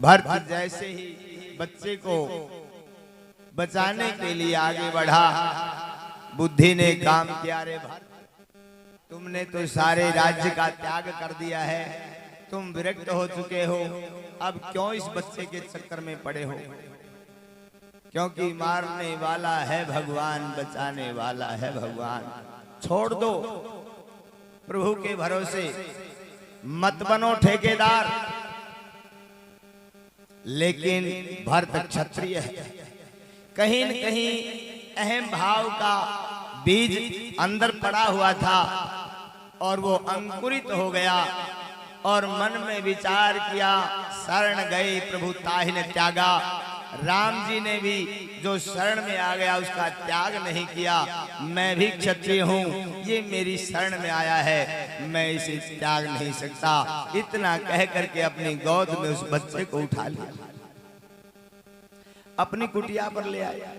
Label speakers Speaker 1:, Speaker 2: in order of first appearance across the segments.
Speaker 1: भरत जैसे ही बच्चे को बचाने के लिए आगे बढ़ा, बुद्धि ने काम किया। रे भरत, तुमने तो सारे राज्य का त्याग कर दिया है, तुम विरक्त हो चुके हो, अब क्यों इस बच्चे के चक्कर में पड़े हो? क्योंकि मारने वाला है भगवान, बचाने वाला है भगवान। छोड़ दो, प्रभु के भरोसे मत बनो ठेकेदार। लेकिन भरत क्षत्रिय है, कहीं न कहीं अहम भाव का बीज अंदर पड़ा हुआ था और वो अंकुरित हो गया और मन में विचार किया, शरण गए प्रभु ताहि न त्यागा। राम जी ने भी जो शरण में आ गया उसका त्याग नहीं किया। मैं भी क्षत्रिय हूँ, ये मेरी शरण में आया है, मैं इसे त्याग नहीं सकता। इतना कह करके अपनी गोद में उस बच्चे को उठा लिया, अपनी कुटिया पर ले आया।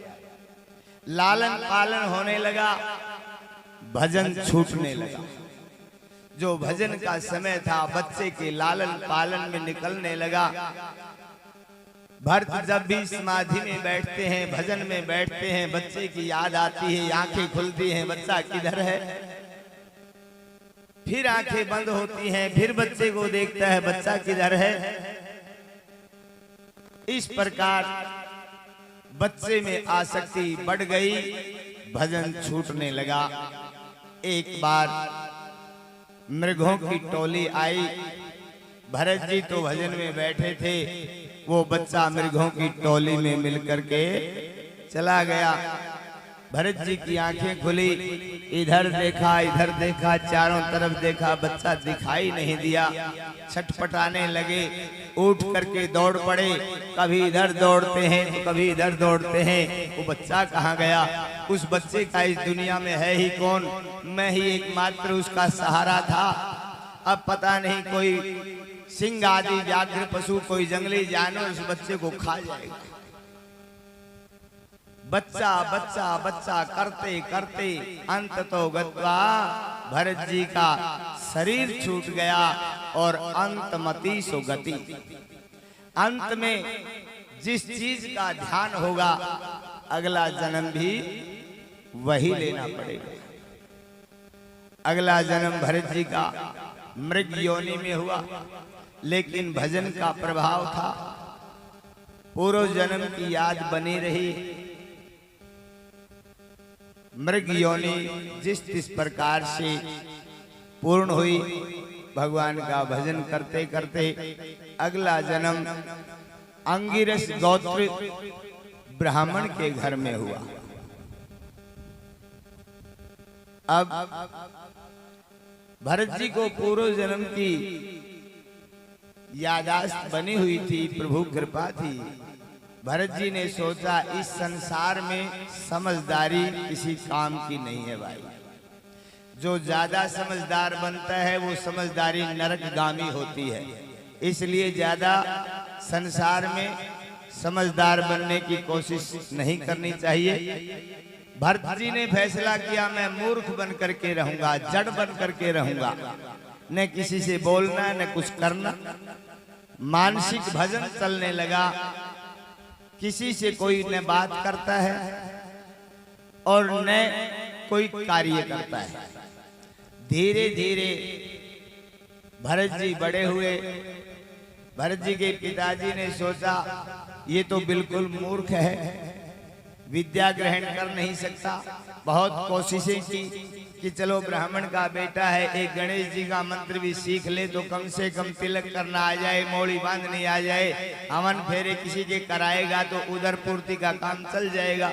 Speaker 1: लालन पालन होने लगा, भजन छूटने लगा। जो भजन का समय था बच्चे के लालन पालन में निकलने लगा। भरत जब भी समाधि में बैठते हैं, भजन में बैठते हैं, बच्चे की याद आती है, आंखें खुलती हैं, बच्चा किधर है? फिर आंखें बंद होती हैं, फिर बच्चे को देखता है, बच्चा किधर है? इस प्रकार बच्चे में आसक्ति बढ़ गई, भजन छूटने लगा। एक बार मृगों की टोली आई, भरत जी तो भजन में बैठे थे, वो बच्चा मृगों की टोली में मिलकर के चला गया। भरत जी की आंखें खुली, इधर देखा, चारों तरफ देखा, बच्चा दिखाई नहीं दिया। छटपटाने लगे, उठ करके दौड़ पड़े, कभी इधर दौड़ते हैं तो कभी इधर दौड़ते हैं। वो बच्चा कहाँ गया? उस बच्चे का इस दुनिया में है ही कौन? मैं ही एकमात्र उसका सहारा था। अब पता नहीं कोई सिंह आदि व्याघ्र पशु, कोई जंगली जानवर उस बच्चे को खा जाएगा। बच्चा बच्चा बच्चा करते करते अंत तो गत्वा भरत जी का शरीर छूट गया और अंतमति सो गति। अंत में जिस चीज का ध्यान होगा अगला जन्म भी वही लेना पड़ेगा। अगला जन्म भरत जी का मृग योनि में हुआ, लेकिन भजन का प्रभाव था, पूर्व जन्म की याद बनी रही। मृग योनि जिस प्रकार से पूर्ण हुई, भगवान का भजन करते करते अगला जन्म अंगिरस गोत्र ब्राह्मण के घर में हुआ। अब भरत जी को पूर्व जन्म की यादाश्त बनी हुई थी, प्रभु कृपा थी। भरत जी ने सोचा इस संसार में समझदारी किसी काम की नहीं है भाई। जो ज्यादा समझदार बनता है वो समझदारी नरकगामी होती है, इसलिए ज्यादा संसार में समझदार बनने की कोशिश नहीं करनी चाहिए। भरत जी ने फैसला किया, मैं मूर्ख बन करके रहूंगा, जड़ बन करके रहूंगा, न किसी से बोलना न कुछ करना। मानसिक भजन चलने लगा, किसी से कोई न बात करता है और न कोई कार्य करता है। धीरे धीरे भरत जी बड़े हुए। भरत जी के पिताजी ने सोचा ये तो बिल्कुल मूर्ख है, विद्या ग्रहण कर नहीं सकता। बहुत कोशिशें की कि चलो ब्राह्मण का बेटा है, एक गणेश जी का मंत्र भी सीख ले तो कम से कम तिलक करना आ जाए, मौली बांधनी आ जाए, हवन फेरे किसी के कराएगा तो उधर पूर्ति का काम चल जाएगा।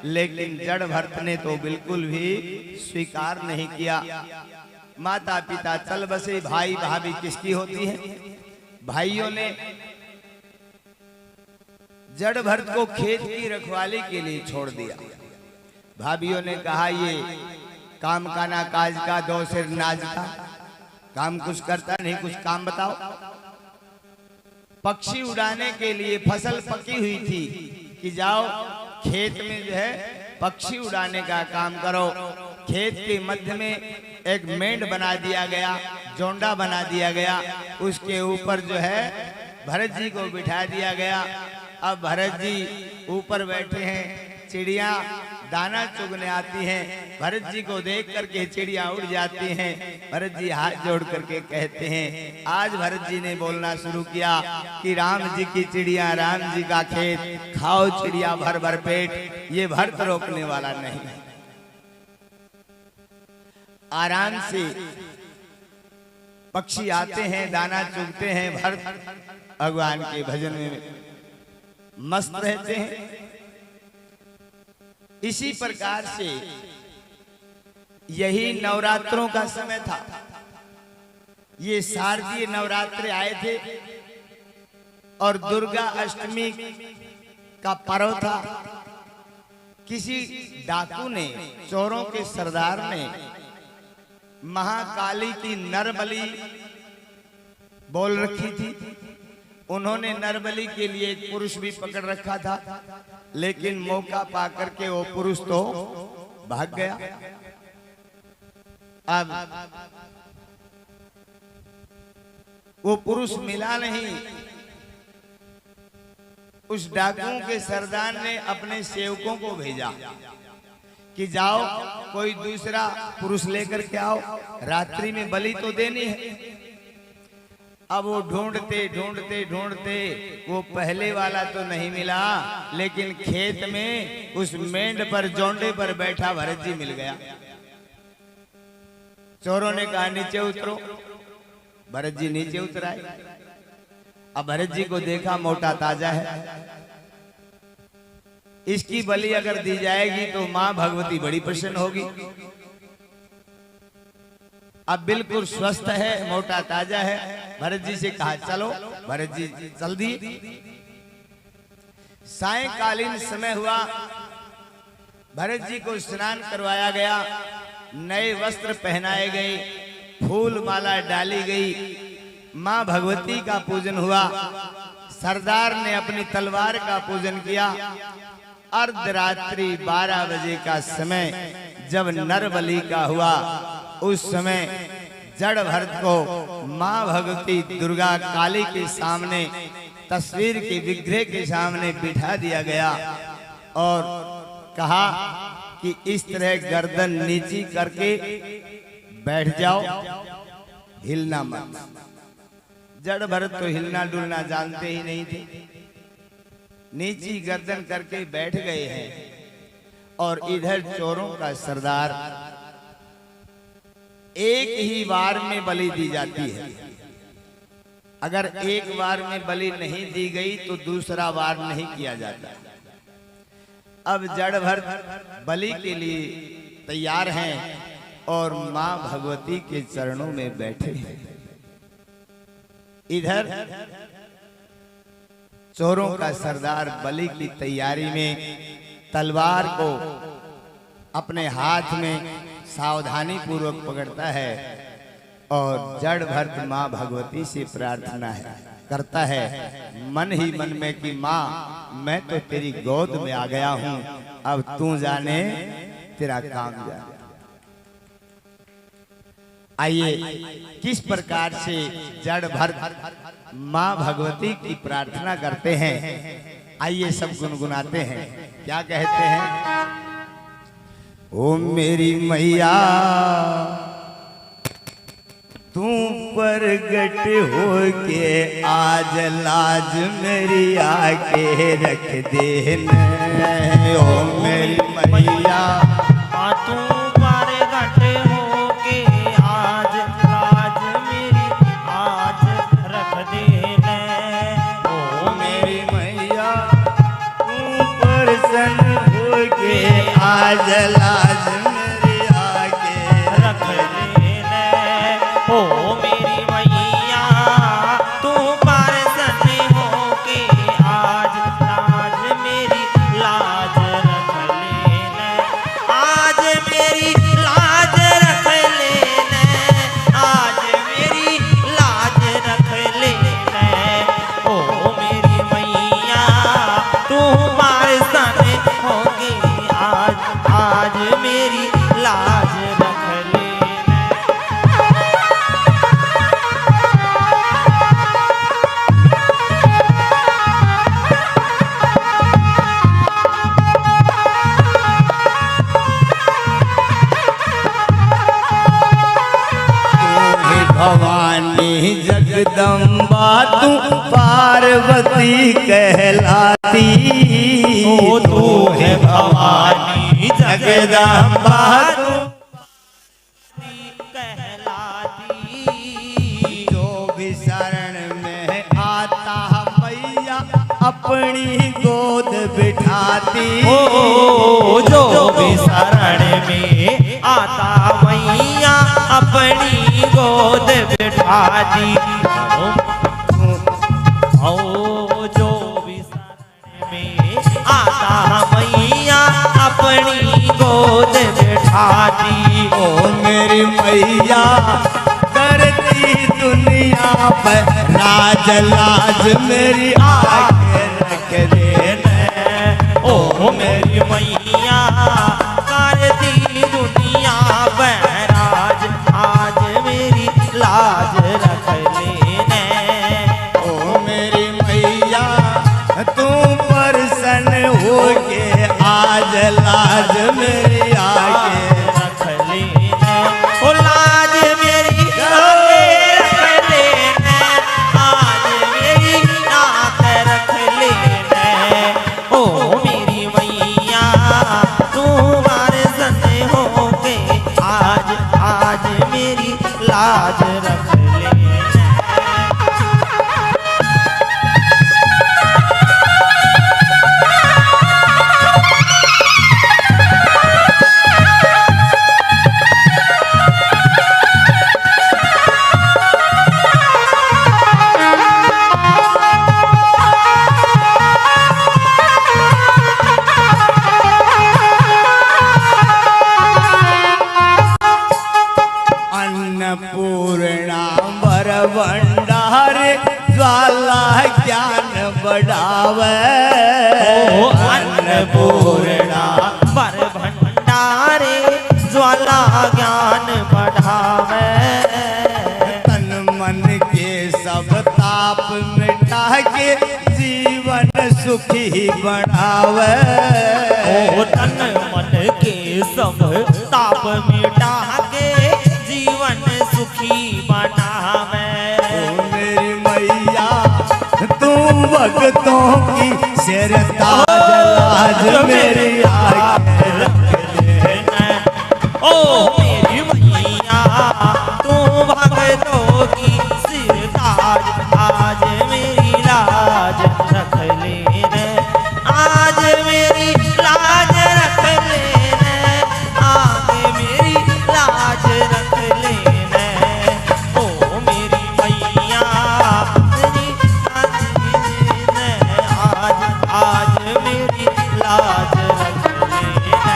Speaker 1: लेकिन जड़ भरत ने तो बिल्कुल भी स्वीकार नहीं किया। माता पिता चल बसे, भाई भाभी किसकी होती है? भाइयों ने जड़ भरत को खेत की रखवाली के लिए छोड़ दिया। भाभियों ने कहा ये काम का ना काज का, दो सिर नाज का, काम कुछ करता नहीं, कुछ काम बताओ। पक्षी उड़ाने के लिए फसल पकी हुई थी कि जाओ खेत में जो है पक्षी उड़ाने का काम करो। खेत के मध्य में एक मेंढ बना दिया गया, जोंडा बना दिया गया, उसके ऊपर जो है भरत जी को बिठा दिया गया। अब भरत जी ऊपर बैठे हैं, चिड़िया दाना चुगने आती हैं। भरत जी को देख करके चिड़िया उड़ जाती हैं। भरत जी हाथ जोड़ करके कहते हैं, आज भरत जी ने बोलना शुरू किया कि राम जी की चिड़िया, राम जी का खेत, खाओ चिड़िया भर भर पेट, ये भरत रोकने वाला नहीं। आराम से पक्षी आते हैं, दाना चुगते हैं, भरत भगवान के भजन में मस्त रहते हैं। इसी प्रकार से यही नवरात्रों का समय था। ये शारदीय नवरात्र आए थे और दुर्गा अष्टमी का पर्व था। किसी डाकू ने, चोरों के सरदार ने महाकाली की नरबलि बोल रखी थी। उन्होंने नरबलि के लिए एक पुरुष भी पकड़ रखा था, लेकिन मौका पाकर के वो पुरुष तो भाग गया। अब वो पुरुष मिला नहीं। उस डाकुओं के सरदार ने अपने सेवकों को भेजा कि जाओ कोई दूसरा पुरुष लेकर के आओ, रात्रि में बलि तो देनी है। अब वो ढूंढते ढूंढते ढूंढते वो पहले वाला तो नहीं मिला, लेकिन खेत में उस मेंढ पर, जोंडे पर बैठा भरत जी मिल गया। चोरों ने कहा नीचे उतरो। भरत जी नीचे उतराए। अब भरत जी को देखा मोटा ताजा है, इसकी बलि अगर दी जाएगी तो मां भगवती बड़ी प्रसन्न होगी। अब बिल्कुल स्वस्थ है, मोटा ताजा है। भरत जी से कहा चलो। भरत जी चल दिए। सायंकालीन समय हुआ, भरत जी को स्नान करवाया गया, नए वस्त्र पहनाए गए, फूल माला डाली गई, मां भगवती का पूजन हुआ। सरदार ने अपनी तलवार का पूजन किया। अर्धरात्रि 12 बजे का समय जब नरबलि का हुआ, उस समय जड़ भरत को मां भगवती दुर्गा काली के सामने, तस्वीर के विग्रह के सामने बिठा दिया गया और कहा कि इस तरह गर्दन नीची करके बैठ जाओ, हिलना मत। जड़ भरत तो हिलना डुलना जानते ही नहीं थे। नीची गर्दन करके बैठ गए हैं और इधर चोरों का सरदार, एक ही बार में बलि दी जाती है। अगर एक बार में बलि नहीं दी गई तो दूसरा बार नहीं किया जाता। अब जड़ भरत बलि के लिए तैयार हैं और मां भगवती के चरणों में बैठे हैं। इधर चोरों का सरदार बलि की तैयारी में तलवार को अपने हाथ में सावधानी पूर्वक पकड़ता है और जड़ भरत मां भगवती से प्रार्थना करता है मन ही मन में कि मां, मैं तो तेरी गोद में आ गया हूं, अब तू जाने तेरा काम जाने। आइए किस प्रकार से जड़ भरत मां भगवती की प्रार्थना करते हैं, आइए सब गुनगुनाते हैं। क्या कहते हैं? ओ मेरी मैया तू प्रगट हो के आज लाज मेरी आके रख देना। ओ मेरी मैया
Speaker 2: तू प्रगट हो के आज लाज मेरी आज रख देना।
Speaker 1: ओ मेरी मैया तू प्रसन्न हो के आज लाज मेरी आके
Speaker 2: रख देना। ओ मेरी मैया तू प्रसन्न हो के आज लाज मेरी लाज रख लेना। आज मेरी लाज रख लेना। आज मेरी लाज रख लेना। ओ मेरी मैया तू प्रसन्न हो के आज आज
Speaker 1: पार्वती कहलाती,
Speaker 2: ओ तू है भवानी जगदम्बा तू कहलाती।
Speaker 1: जो भी शरण में आता मैया अपनी गोद बिठाती,
Speaker 2: ओ जो भी शरण में आता मैया अपनी गोद बिठाती। ओ जो भी शरण में आता मैया अपनी गोद बिठाती।
Speaker 1: ओ मेरी मैया करती दुनिया पर राज लाज मेरी आगे रख देना।
Speaker 2: ओ मेरी मैया करती दुनिया पर राज, आज मेरी लाज रख लेने।
Speaker 1: ओ मेरी मैया तू प्रसन्न हो के आज लाज मेरी आगे
Speaker 2: रख लेने। ओ लाज मेरी आगे रख लेने, आज मेरी लाज रख लेने। ओ मेरी मैया तू प्रसन्न हो के आज, आज मेरी लाज रख लेने।
Speaker 1: अन्नपूर्णा वर भंडार ज्वाला ज्ञान बढ़ावे।
Speaker 2: ओ अन्नपूर्णा वर भंडारे ज्वाला ज्ञान बढ़ावे।
Speaker 1: तन मन के सब ताप मिटा के जीवन सुखी बढ़ावे।
Speaker 2: ओ तन मन के सब ताप मिटा के जीवन सुखी बनावे।
Speaker 1: ओ मेरी मैया तू भक्तों की सिर ताज लाज मेरी आगे रख देना।
Speaker 2: ओ मेरी मैया तू भक्तों की सिर ताज, आज मेरी लाज रख लेने। आज मेरी लाज रख लेने, आज मेरी लाज रख लेने। ओ मेरी मैया तेरी लाज लेने, आज, आज मेरी लाज रख लेने।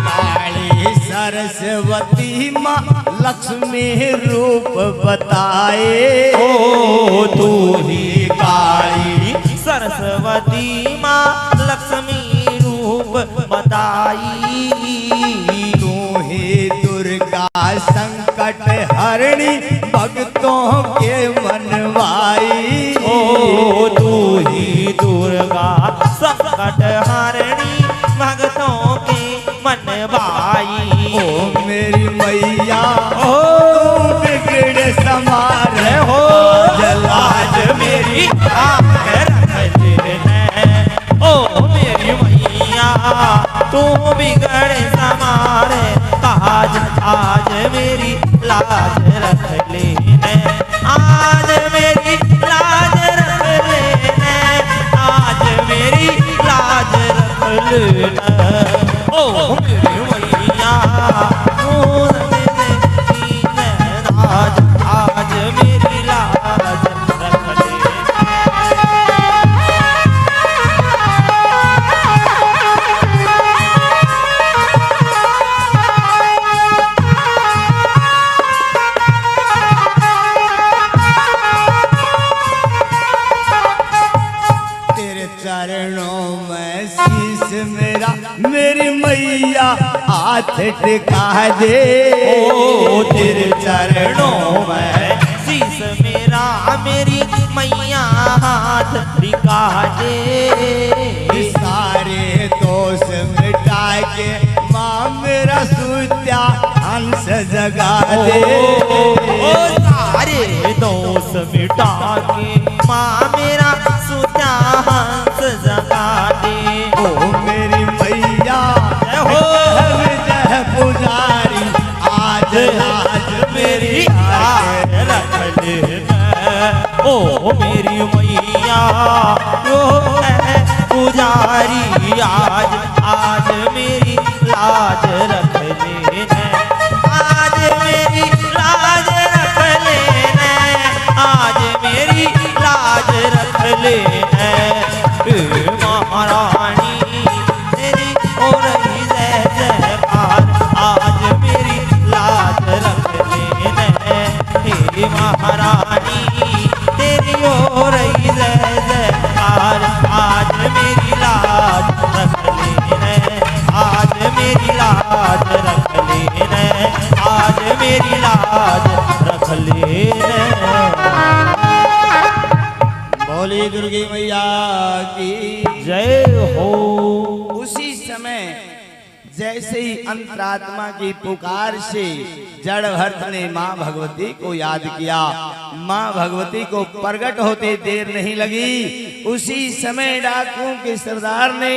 Speaker 1: काली सरस्वती माँ लक्ष्मी रूप बताए।
Speaker 2: ओ तू ही काली सरस्वती माँ लक्ष्मी रूप बताई।
Speaker 1: तू ही दुर्गा संकट हरणी भक्तों के मनवाई।
Speaker 2: ओ तू ही दुर्गा संकट हरणी भक्तों के मनवाई।
Speaker 1: ओ मेरी मैया
Speaker 2: ओ
Speaker 1: तू बिगड़ समार
Speaker 2: हो
Speaker 1: लाज
Speaker 2: मेरी आंखें रख लेने। ओ मेरी मैया तू बिगड़ समारे काज, आज मेरी लाज रख लेने। आज मेरी लाज रख लेने, आज मेरी लाज रख लेने। ओ मेरी मैया तू आज, आज मेरी लाज रख लेने।
Speaker 1: तेरे चरणों में शीश मेरा मेरी मैया हाथ टिका दे।
Speaker 2: ओ तेरे चरणों में शीश मेरा मेरी मैया हाथ रिका दे।
Speaker 1: सारे दोष मिटा के माँ मेरा सूत्या हंस जगा दे।
Speaker 2: ओ सारे दोष मिटा के माँ मेरा सूत्या हंस जगा दे।
Speaker 1: ओ मेरी मैया
Speaker 2: हो
Speaker 1: जय पुजारी आज आज मेरी
Speaker 2: लाज रख ले। ओ मेरी मैया यो है पुजारी आज आज मेरी लाज रख लेना। आज मेरी लाज रख लेना। आज मेरी लाज रख लेना। महारानी तेरी हो रही जय जयकार आज मेरी लाज रख लेना। हे महारानी तेरी हो रही जय जयकार आज मेरी लाज रख लेना। आज मेरी लाज रख लेना। आज मेरी लाज रख लेना।
Speaker 1: बोली दुर्गी मैया की
Speaker 2: जय हो।
Speaker 1: उसी समय जैसे ही अंतरात्मा की पुकार से जड़ भरत ने माँ भगवती को याद किया, माँ भगवती को प्रकट होते देर नहीं लगी। उसी समय डाकुओं के सरदार ने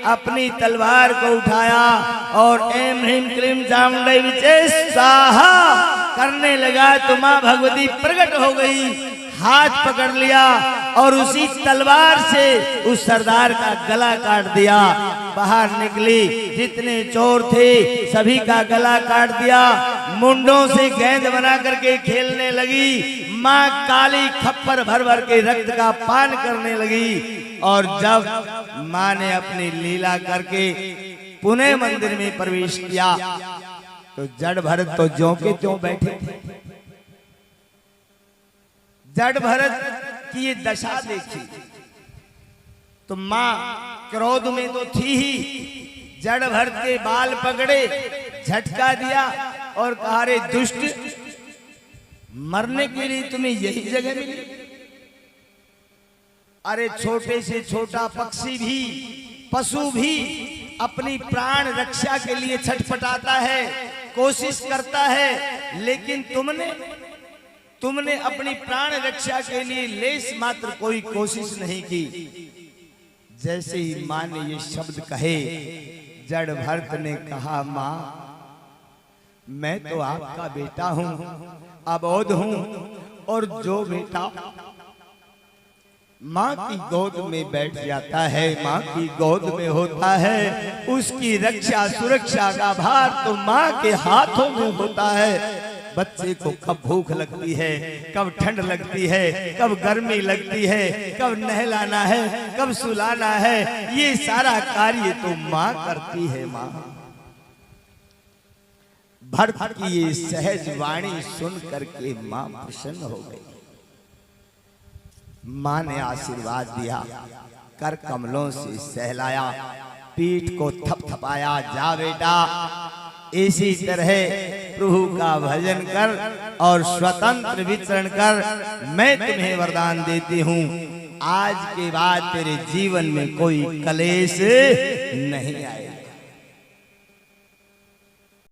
Speaker 1: अपनी तलवार को उठाया और एम ह्रीम क्लीम चामुंडा विचे स्वाहा करने लगा तो माँ भगवती प्रकट हो गई, हाथ पकड़ लिया और उसी तलवार से उस सरदार का गला काट दिया। बाहर निकली, जितने चोर थे सभी का गला काट दिया, मुंडों से गेंद बना करके खेलने लगी। माँ काली खप्पर भर भर के रक्त का पान करने लगी। और जब माँ ने अपनी लीला करके पुनः मंदिर में प्रवेश किया तो जड़ भरत तो ज्यों के त्यों बैठे थे। जड़ भरत की ये दशा देखी तो मां क्रोध में तो थी ही, जड़ भरत के बाल पकड़े, झटका दिया और कहा रे दुष्ट, मरने के लिए तुम्हें यही जगह मिली? अरे छोटे से छोटा पक्षी भी, पशु भी अपनी प्राण रक्षा के लिए छटपटाता है, कोशिश करता है, लेकिन तुमने अपनी प्राण रक्षा के लिए लेस मात्र कोई कोशिश नहीं की। जैसे ही मां ने ये शब्द कहे, जड़ भरत ने कहा मां मैं तो आपका बेटा हूं, अबोध हूं, और जो बेटा माँ की गोद में बैठ जाता है, माँ की गोद में होता है, उसकी रक्षा सुरक्षा का भार तो माँ के हाथों में होता है। बच्चे को कब भूख लगती है, कब ठंड लगती है, कब गर्मी लगती है, कब नहलाना है, कब सुलाना है, ये सारा कार्य तो माँ करती है। माँ भरत की ये सहज वाणी सुन करके माँ प्रसन्न हो गई। माँ ने आशीर्वाद दिया, कर कमलों से सहलाया, पीठ को थपथपाया, जा बेटा इसी तरह प्रभु का भजन कर और स्वतंत्र विचरण कर, मैं तुम्हें वरदान देती हूँ, आज के बाद तेरे जीवन में कोई कलेश नहीं आएगा।